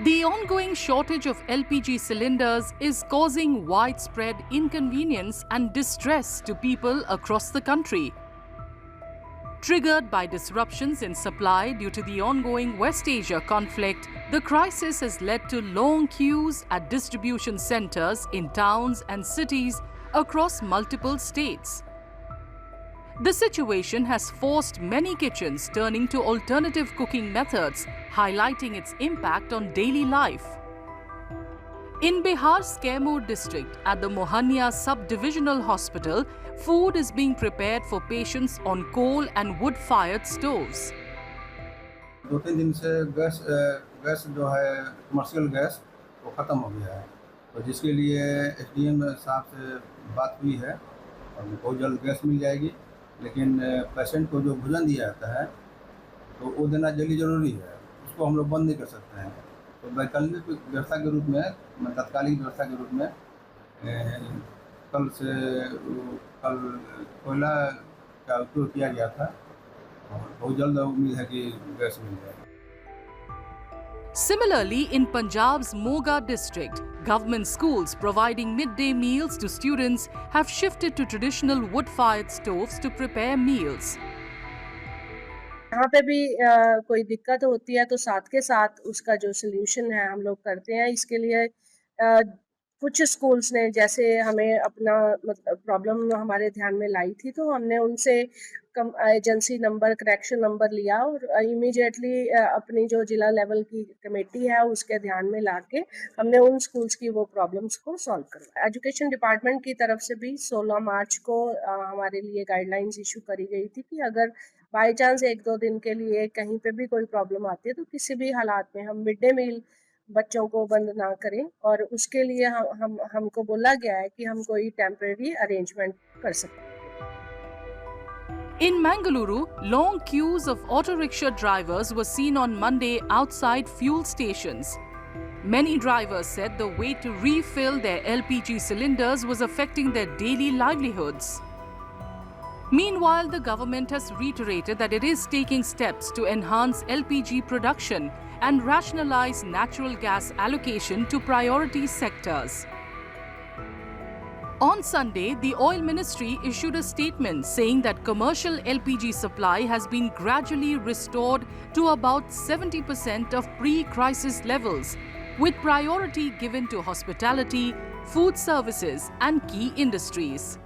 The ongoing shortage of LPG cylinders is causing widespread inconvenience and distress to people across the country. Triggered by disruptions in supply due to the ongoing West Asia conflict, the crisis has led to long queues at distribution centers in towns and cities across multiple states. The situation has forced many kitchens turning to alternative cooking methods, highlighting its impact on daily life. In Bihar's Kaimur district, at the Mohania Sub-Divisional Hospital, food is being prepared for patients on coal and wood-fired stoves. 2-3 दिन से gas जो है commercial gas वो ख़त्म हो गया है, तो जिसके लिए एसडीएम साहब से बात हुई है और बहुत जल्द गैस मिल जाएगी। लेकिन पेशेंट को जो भोजन दिया जाता है तो वो देना ज़रूरी है, उसको हम लोग बंद नहीं कर सकते हैं। तो वैकल्पिक व्यवस्था के रूप में, तत्कालिक व्यवस्था के रूप में कल कोयला का उपयोग किया गया था और बहुत जल्द उम्मीद है कि गैस मिल जाएगी। Similarly, in Punjab's Moga district, government schools providing midday meals to students have shifted to traditional wood-fired stoves to prepare meals. यहाँ पे भी कोई दिक्कत होती है तो साथ के साथ उसका जो सल्यूशन है हम लोग करते हैं। इसके लिए कुछ स्कूल्स ने जैसे हमें अपना प्रॉब्लम हमारे ध्यान में लाई थी, तो हमने उनसे एजेंसी नंबर, कनेक्शन नंबर लिया और इमीडिएटली अपनी जो जिला लेवल की कमेटी है उसके ध्यान में लाके हमने उन स्कूल्स की वो प्रॉब्लम्स को सॉल्व करवाया। एजुकेशन डिपार्टमेंट की तरफ से भी 16 मार्च को हमारे लिए गाइडलाइंस इशू करी गई थी कि अगर बाय चांस 1-2 दिन के लिए कहीं पे भी कोई प्रॉब्लम आती है तो किसी भी हालात में हम मिड डे मील बच्चों को बंद ना करें, और उसके लिए हमको बोला गया है कि हम कोई टेम्परेरी अरेंजमेंट कर सकते हैं। In Mangaluru, long queues of auto rickshaw drivers were seen on Monday outside fuel stations. Many drivers said the wait to refill their LPG cylinders was affecting their daily livelihoods. Meanwhile, the government has reiterated that it is taking steps to enhance LPG production and rationalize natural gas allocation to priority sectors. On Sunday, the Oil Ministry issued a statement saying that commercial LPG supply has been gradually restored to about 70% of pre-crisis levels, with priority given to hospitality, food services and key industries.